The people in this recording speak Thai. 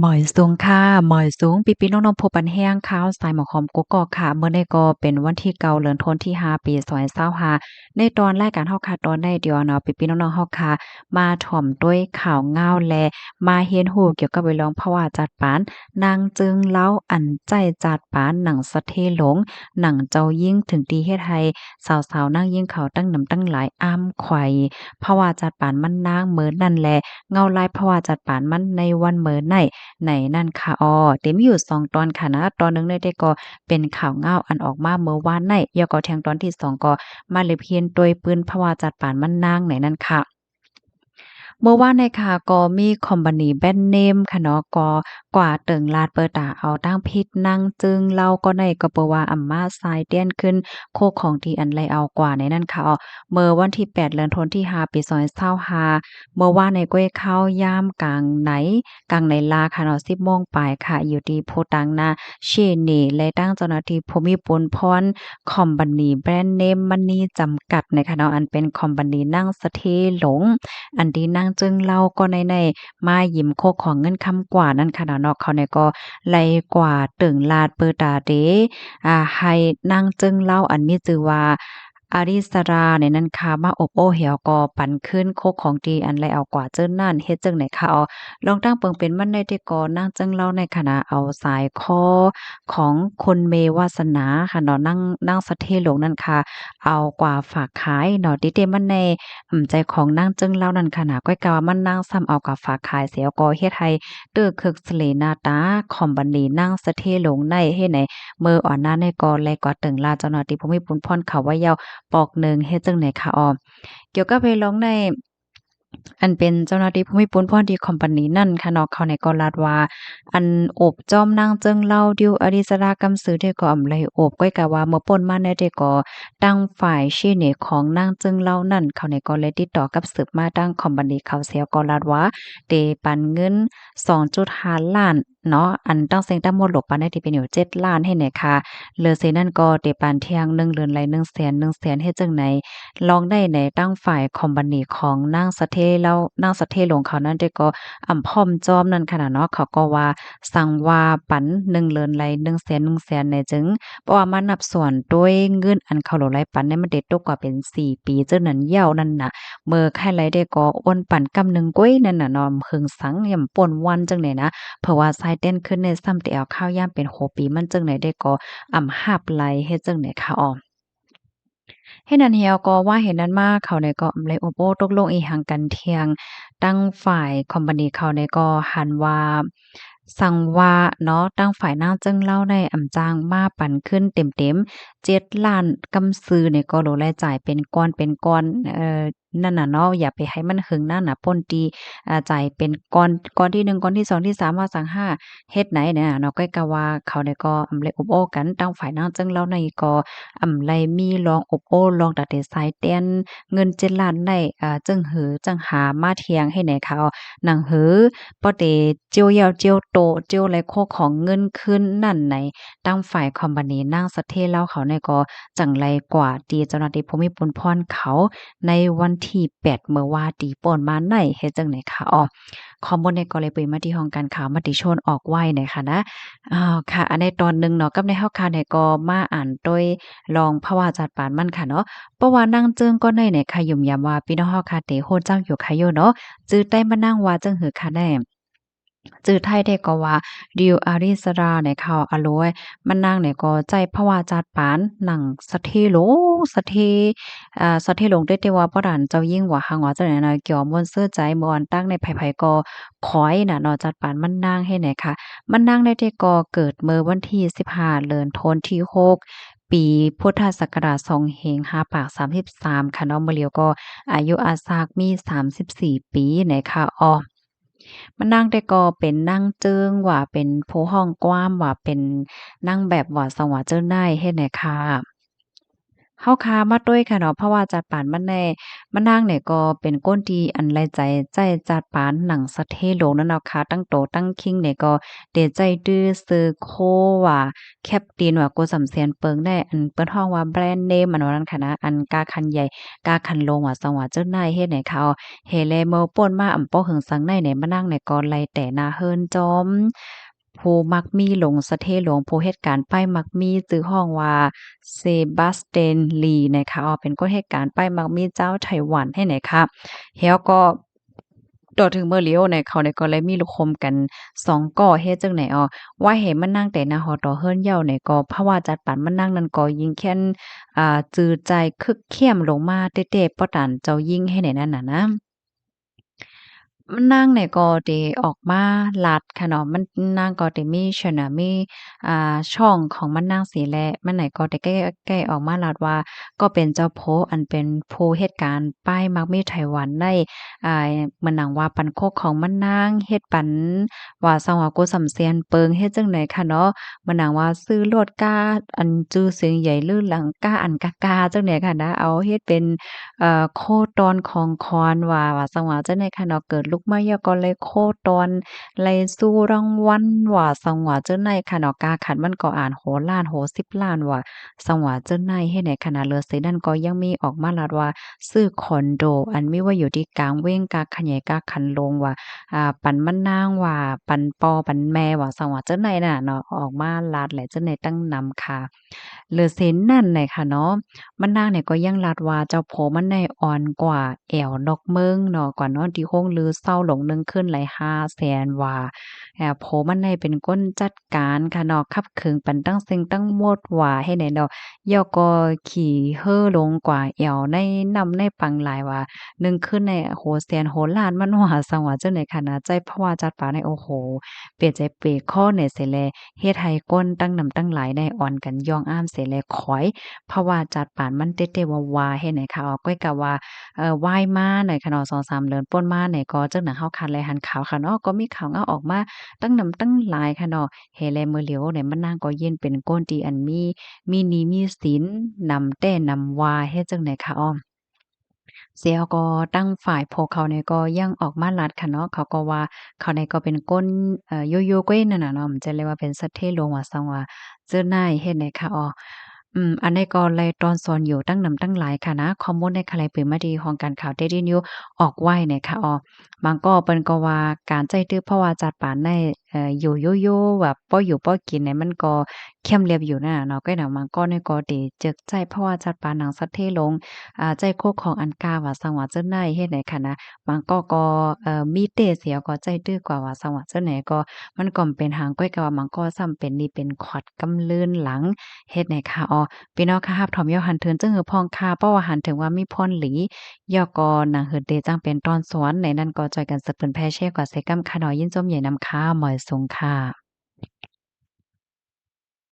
หมอยสูงค่ะหมอยสูงปีๆน้องๆพบปันแห้งข่าวสายหมอหอมกกอกค่ะเมื่อนี้ก็เป็นวันที่9เดือนธันวาคมที่5ปี2025ในตอนรายการเฮาค่ะตอนได้เดียวเนาะปีๆน้องๆเฮาค่ะมาถ่อมด้วยข่าวง้าวและมาเรียนรู้เกี่ยวกับเรื่องภาวะจัดปานนางจึงเล้าอันใจจัดปานหนังสะเทหลงหนังเจ้ายิ่งถึงตีเฮ็ดให้สาวๆนางยิ่งเขาตั้งนำตั้งหลายอ้ำไขว่ภาวะจัดปานมันนางเหมือนนั่นแหละเงาลายภาวะจัดปานมันในวันเหมือนในนั่นค่ะเต็มอยู่2ตอนค่ะนะตอนหนึ่งได้ก็เป็นข่าวง่าวอันออกมาเมื่อวานยอก็แทงตอนที่2ก็มาเลยเพียนโดยปืนภาวะจัดปานมันนางในนั่นค่ะ เมื่อวานเนี่ยค่ะก็มีคอมพานีแบรนด์เนมค่ะเนาะก็กว่าเติ่งลาดเปิดตาเอาตั้งพิษนั่งจึงเราก็ในก็เปว่าอัมมาทรายเตี้ยนขึ้นโคของที่อันไรเอากว่าในนั้นค่ะเมื่อวันที่8เดือนธันวาคมที่5ปี2025เมื่อวานในก้วยข้าวยามกลางไหนลาค่ะเนาะ10โมงปลายค่ะอยู่ที่โพตังนาเชนีและตั้งเจ้าหน้าที่ภูมิพลพรคอมพานีแบรนด์เนมมันนี่จำกัดนะคะเนาะอันเป็นคอมพานีนั่งสะเทหลง อันที่นางจึงเล่าก็ในมายิ้มโคกของเงินคำกว่านั่นค่ะเนาะเขาเนี่ยก็ไล่กว่าตึงลาดเปิดตาเดให้นางจึงเล่าอันมีชื่อว่าอาริสราเนี่ยนั่นค่ะมาอบโอ้เหี่ยวก็ปันขึ้นโคกของดีอันไลเอากว่าเจิ้นนั่นเฮ็ดจังไหนคะลองตั้งเปิงเป็นมันได้ที่ก็นางจึงเล่าในขณะเอาสายคอของคนเมวาสนาค่ะเนาะนั่งสะเทหลงนั่นค่ะเอากว่าฝากขายเนาะติเตมันใน ใจของนางจึงเล่านั่นค่ะนะก้อยกะว่ามันนางซ้ำเอากับฝากขายเสียก็เฮ็ดให้เตื้อคึกสะเลหน้าตาคอมบันนีนางสะเทหลงในเฮ็ดให้มืออ่อนหน้าในก็แลกว่าตึงลาเจ้าหน้าที่ภูมิพลพรเขาว่าเยาปอกหนึ่งเฮ็ดจังไหนคะเกี่ยวกับไปร้องในอันเป็นเจ้าหน้าที่ภูมิพลพรที่คอมพานีนั่นค่ะเนาะเขาในก็ลาดว่าอันโอบจ้อมนางเจิงเล่าดิวอริสรากำสือได้ก็อำไลโอบก้อยกะว่าเมื่อป่นมาในได้ก็ตั้งฝ่ายชี้เหนของนางเจิงเล่านั่นเขาในก็เลยติดต่อกับสืบมาตั้งคอมพานีเขาเสียก็ลาดว่าเตปันเงิน2.5ล้านเนาะอันตั้งเสียงตั้งหมดหลบปานได้ที่เป็นอยู่7ล้านให้ไหนค่ะเหลือเสนั่นก็เตปานเที่ยง1เรือนไร100,000เฮ็ดจังไหน ลองได้ในตั้งฝ่ายคอมพานีของนางสะเทแล้วนางสะเทหลวงเขานั้นได้ก็พร้อมจอมนั่นขนาดเนาะเขาก็ว่าสั่งว่าปัน1เลินไหล100,000ในจึงเพราะว่ามานับส่วนด้วยเงินอันเขาโหลไหลปันเนี่ยมันได้ตกกว่าเป็น4ปีเจังนั้นยาวนั่นน่ะเมื่อใครไหลได้ก็โอนปันกำหนึ่งก้อยนั่นน่ะเนาะหึงสังย่ำป่นวันจังไหนนะเพราะว่าสายเต้นขึ้นในซ้ำแต่เอาข้าวยามเป็น6ปีมันจังไหนได้ก็หาบไหลเฮ็ดจังไหนคะเฮ็ดนั้นเหี่ยวก็ว่าเห็นนั้นมาเขาเนี่ยก็เลยโอ้โอ้ตกลงอีหังกันเที่ยงตั้งฝ่ายคอมพานีเขาเนี่ยก็หันว่าสั่งว่าเนาะตั้งฝ่ายนางเจิ้งเล่าได้จ้างมาปันขึ้นเต็มๆ7,000,000กำซื้อเนี่ยก็โดนรายจ่ายเป็นก้อนเป็นก้อนนั่นน่ะเนาะอย่าไปให้มันหึงนั่นน่ะป่นตีจ่ายเป็นก้อนที่1ก้อนที่2ที่3ว่าสังห้าเฮ็ดไหนเนี่ยเนาะก้อยก็ว่าเขาเนี่ยก็เลยอบโอ้กันตั้งฝ่ายนางเจิ้งเล่าในก็ ไรมีลองอบโอ้ลองตัดแต่สายเตียนเงิน7,000,000ได้จึงหือจังหามาเทียงให้ไหนเขาหนังหือบ่ได้เจียวเหย้าเจียวโตเจียวไรโคของเงินคืนนั่นไหนตั้งฝ่ายคอมพานีนางสะเทศเล่าเขาเนี่ยก็จั่งไรกว่าที่เจ้าหน้าที่ภูมิพลพรเขาในวันที่8เมื่อว่าตีป่นมาไหนเฮ็ดจังไหนคะข้อมูลในก็เลยไปมาที่ห้องการข่าวมติชนออกไว้หน่อยค่ะนะค่ะอันในตอนหนึ่งเนาะกับในเฮาค่ะเนี่ยก็มาอ่านโดย ลองภาวะจัดปานมันค่ะเนาะเพราะว่านั่งเจิงก็ในเนี่ยค่ะยุ่มยามว่าพี่น้องเฮาค่ะเตโฮดจังอยู่ค่ะโยเนาะจื้อใต้มานั่งว่าจังหือค่ะแน่จื้อไทยได้ก็ว่าดิวอาริสราเนี่ยเขาอะโลยมันนางเนี่ยก็ใจภาวะจัดปานหนังสะเทโลสะเทสะเทหลงได้แต่ว่าบ่ดันเจ้ายิ่งว่าหังว่าจังไหนนะเกี่ยวม่วนเสื้อใจม่วนตั้งในไผๆก็ขอยน่ะเนาะจัดปานมันนางให้ไหนค่ะมันนางได้แต่ก็เกิดเมื่อวันที่15เดือนธันวาคมที่6 ปีพุทธศักราช2533ค่ะเนาะมะเลียวก็อายุอาสากมี34ปีนะคะมันนั่งแต่ก็เป็นนั่งเจิงว่าเป็นผู้ห้องกว้ามว่าเป็นนั่งแบบว่าสว่าเจ้านายเฮ็ดให้ค่ะ เฮาคามาด้วยค่ะเนาะเพราะว่าจัดปานมันแน่มะนางเนี่ยก็เป็นก้นที่อันไรใจจัดปานหนังสะเทโลงนั่นเนาะค่ะตั้งโตตั้งคิงเนี่ยก็เดใจดื้อซื้อโคว่าแคปตินว่าโกสำเสียนเปิงได้อันเปิ้นฮ้องว่าแบรนด์เนมอันว่านั้นค่ะนะอันกาคันใหญ่กาคันโลงว่าสังว่าเจ้านายเฮ็ดให้เขาเฮแลเมาป่นมาอำป้อหึงสังในเนี่ยมานั่งเนี่ยก็ไล่แต่หน้าเฮิรนจอมผู้มักมีหลงสะเทหลงผู้เฮ็ดการป้ายมักมีชื่อฮ้องว่า เซบาสเตนลีนะคะเป็นคนเหตุการณ์ป้ายมักมีเจ้าไต้หวันให้ไหนคะแล้วก็ต่อถึงเมื่อเลี้ยวในเขาในก็เลยมีลูกคมกัน2ก่อเฮ็ดจังไหนอ้อว่าให้มันนั่งแต่หน้าหอต่อเฮิรนเหย้าเนี่ยก็เพราะว่าจัดปานมันนั่งนั่นก็ยิงแค่นจือใจคึกเข้มลงมาเต๊ะๆป้อตันเจ้ายิ่งให้ไหนนั่นน่ะนะ มันนางเนี่ยก็ได้ออกมาลัดค่ะเนาะมันนางก็ได้มีมีช่องของมันนางสีแลมันไหนก็ได้แก้ออกมาลัดว่าก็เป็นเจ้าโพอันเป็นผู้เหตุการณ์ป้ายมักมีไต้หวันได้เหมือนหนังว่าปันโคกของมันนางเฮ็ดปันว่าสังว่าโกสำเซียนเปิงเฮ็ดจั่งใดค่ะเนาะเหมือนหนังว่าซื้อโลดก้าอันจื้อเสียงใหญ่ลือหลังก้าอันกากาจั่งใดค่ะนะเอาเฮ็ดเป็น โคตอนของคอนว่าสังว่าจั่งใดค่ะเนาะเกิดลุกมายอก็เลยโคตอนไลสู้รางวัลว่าสังว่าจั่งใดค่ะเนาะกาขันมันก็อ่านโหล้านโห10ล้านว่าสังว่าจั่งใดเฮ็ดให้ขนาดเหลือซินั้นก็ยังมีออกมาลัดว่าซื้อคอนโดอันมีไว้อยู่ที่กลางเว้งกาขะแหยกาขันลงว่าปันมะนางว่าปันปอปันแม่ว่าสังว่าจั่งใดน่ะเนาะออกมาลัดแหละจั่งใดตั้งนำค่ะเหลือเซ็นนั่นแหละค่ะเนาะ มันนางเนี่ยก็ยังลัดว่าเจ้าโผมันได้อ่อนกว่าแอวนกเมืองเนาะกว่านอนที่โรงลือเศร้าหลงหนึ่งขึ้นหลาย500,000ว่าโผมันได้เป็นคนจัดการค่ะเนาะคับขึงปันตั้งสิ่งตั้งหมดว่าให้ไหนเนาะย่อก็ขี่เห้อลงกว่าแอวในนำในปังหลายว่าหนึ่งขึ้นในโอ้โฮแสนโหล้านมันว่าสังว่าจังได๋ค่ะนะใจเพราะว่าจัดปาในโอ้โฮเปใจเปข้อเนี่ยเสิแลเฮ็ดให้คนตั้งนำตั้งหลายได้อ่อนกันย่องอ้ามเสิแลข้อย เพราะว่าจัดปานมันเต๊ะๆวาๆเฮ็ดให้เขาก้อยกะว่าว่ายมาหน่อยค่ะเนาะ2-3เดือนป่นมาเนี่ยก็จักหนังเฮาคันแลหันขาวค่ะเนาะก็มีข่าวเหงาออกมาตั้งนำตั้งหลายค่ะเนาะเฮแลมื้อเหลียวเนี่ยมันนางก็เย็นเป็นก้นที่อันมีหนี้มีสินนำแต่นำว่าเฮ็ดจั่งใดคะอ้อ เสียก็ตั้งฝ่ายพวกเขาเนี่ยก็ยังออกมาลัดค่ะเนาะเขาก็ว่าเขาเนี่ยก็เป็นก้นโยๆเก้นั่นน่ะเนาะมันจะเรียกว่าเป็นสัตว์เทโลว่าซังว่าเจ้านายเฮ็ดให้ค่ะอ้ออันนี้ก็ไล่ตอนสอนอยู่ตั้งนำตั้งหลายค่ะนะข้อมูลในใครเป็นมาดีของการข่าว Daily News ออกไว้เนี่ยค่ะอ้อบางก็เปิ้นก็ว่าการใจตื้อเพราะว่าจัดปานได้อยู่โยๆแบบป้ออยู่ป้อกินเนี่ยมันก็เข้มเรียบอยู่นั่นน่ะเนาะก็หนังบางก็เนี่ยก็ได้จึกใจเพราะว่าจัดปานหนังสัตว์เทลง ใจโคกของอันกาว่าสังว่าเจ้าไหนเฮ็ดไหนค่ะนะบางก็มีเตเสียก็ใจตื้อกว่าว่าสังว่าเจ้าไหนก็มันก็เป็นหางก้อยกะว่ามันก็ซ้ำเป็นนี่เป็นขวัดกำลื่นหลังเฮ็ดไหนค่ะอ้อพี่น้องค่ะรับถอมยอหันเทินจึงหือพองค่ะเพราะว่าหันถึงว่ามีพรหลียอก็หนังเหิดเดจังเป็นตอนสวนในนั้นก็จอยกันสืบเปิ้นแพ่แชร์กว่าใส่กำค่ะน้อยยินจมใหญ่นำค่ะหมอยสงค่ะ